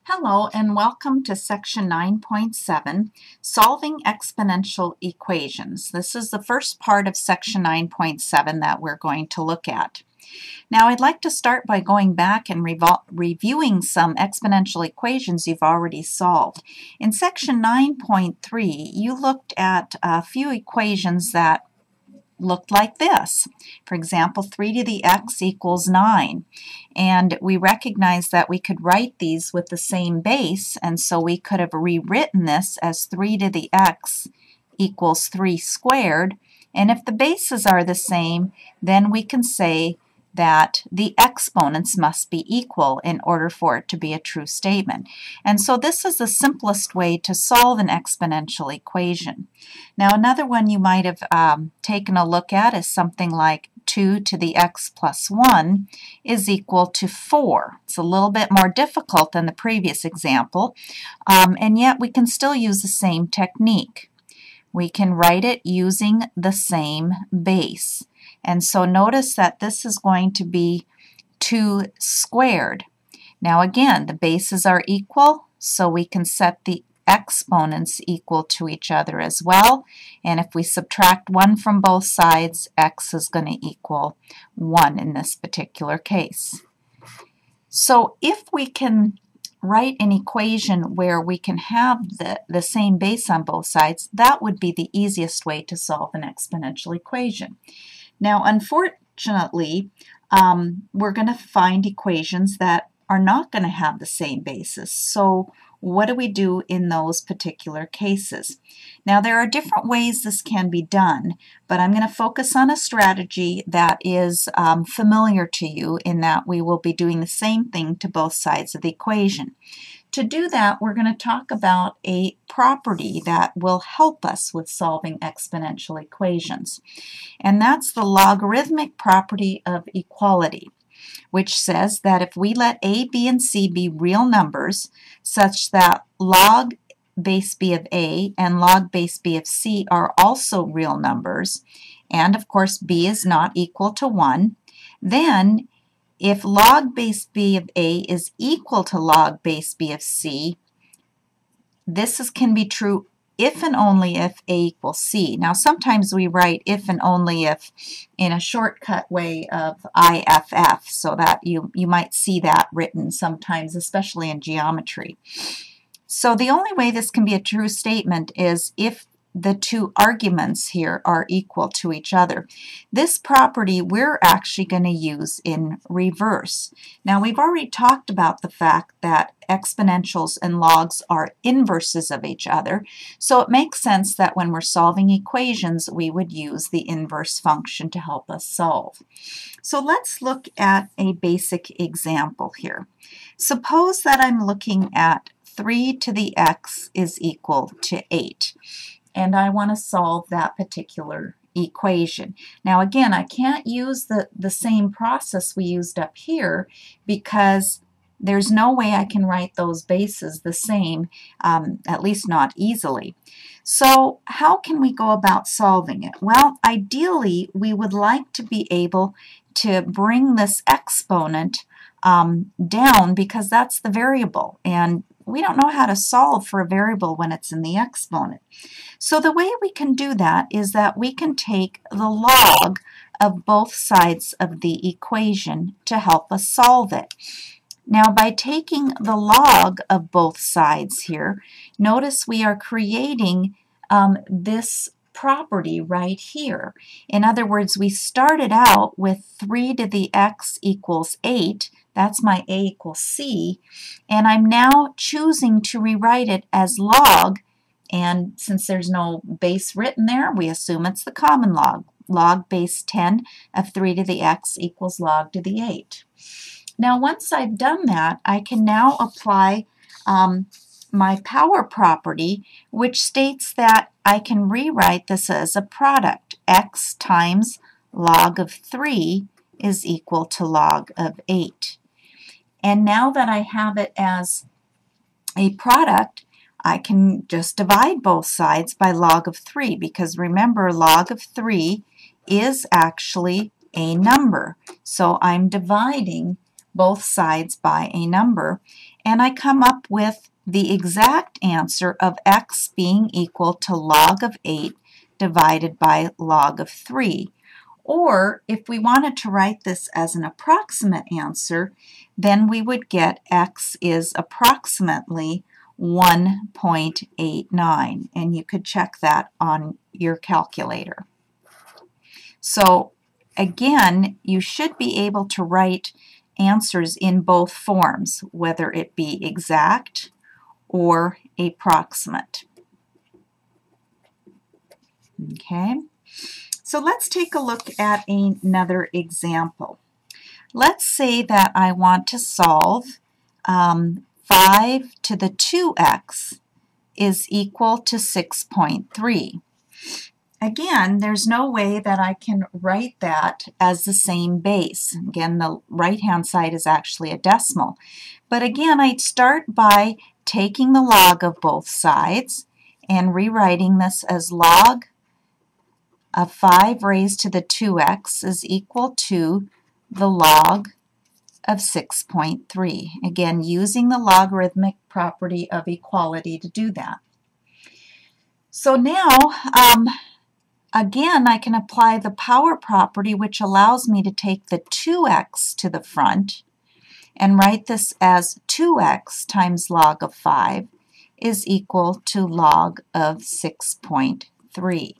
Hello and welcome to section 9.7, Solving Exponential Equations. This is the first part of section 9.7 that we're going to look at. Now I'd like to start by going back and reviewing some exponential equations you've already solved. In section 9.3, you looked at a few equations that looked like this. For example, 3 to the x equals 9. And we recognized that we could write these with the same base, and so we could have rewritten this as 3 to the x equals 3 squared. And if the bases are the same, then we can say that the exponents must be equal in order for it to be a true statement. And so this is the simplest way to solve an exponential equation. Now another one you might have taken a look at is something like 2 to the x plus 1 is equal to 4. It's a little bit more difficult than the previous example, and yet we can still use the same technique. We can write it using the same base. And so notice that this is going to be 2 squared. Now again, the bases are equal, so we can set the exponents equal to each other as well. And if we subtract 1 from both sides, x is going to equal 1 in this particular case. So if we can write an equation where we can have the same base on both sides, that would be the easiest way to solve an exponential equation. Now, unfortunately, we're going to find equations that are not going to have the same basis. So what do we do in those particular cases? Now, there are different ways this can be done, but I'm going to focus on a strategy that is familiar to you in that we will be doing the same thing to both sides of the equation. To do that, we're going to talk about a property that will help us with solving exponential equations, and that's the logarithmic property of equality, which says that if we let a, b, and c be real numbers such that log base b of a and log base b of c are also real numbers, and of course b is not equal to 1, then if log base b of a is equal to log base b of c, this can be true if and only if a equals c. Now sometimes we write if and only if in a shortcut way of IFF, so that you might see that written sometimes, especially in geometry. So the only way this can be a true statement is if the two arguments here are equal to each other. This property we're actually going to use in reverse. Now we've already talked about the fact that exponentials and logs are inverses of each other, so it makes sense that when we're solving equations we would use the inverse function to help us solve. So let's look at a basic example here. Suppose that I'm looking at 3 to the x is equal to 8. And I want to solve that particular equation. Now again, I can't use the same process we used up here because there's no way I can write those bases the same, at least not easily. So how can we go about solving it? Well, ideally we would like to be able to bring this exponent down because that's the variable, and we don't know how to solve for a variable when it's in the exponent. So the way we can do that is that we can take the log of both sides of the equation to help us solve it. Now by taking the log of both sides here, notice we are creating this property right here. In other words, we started out with 3 to the x equals 8. That's my a equals c, and I'm now choosing to rewrite it as log, and since there's no base written there, we assume it's the common log. Log base 10 of 3 to the x equals log to the 8. Now once I've done that, I can now apply my power property, which states that I can rewrite this as a product. X times log of 3 is equal to log of 8. And now that I have it as a product, I can just divide both sides by log of 3, because remember, log of 3 is actually a number. So I'm dividing both sides by a number. and I come up with the exact answer of x being equal to log of 8 divided by log of 3. Or if we wanted to write this as an approximate answer, then we would get x is approximately 1.89, and you could check that on your calculator. So again, you should be able to write answers in both forms, whether it be exact or approximate. Okay, so let's take a look at another example. Let's say that I want to solve 5 to the 2x is equal to 6.3. Again, there's no way that I can write that as the same base. Again, the right-hand side is actually a decimal. But again, I'd start by taking the log of both sides and rewriting this as log of 5 raised to the 2x is equal to the log of 6.3. Again, using the logarithmic property of equality to do that. So now, again, I can apply the power property, which allows me to take the 2x to the front and write this as 2x times log of 5 is equal to log of 6.3.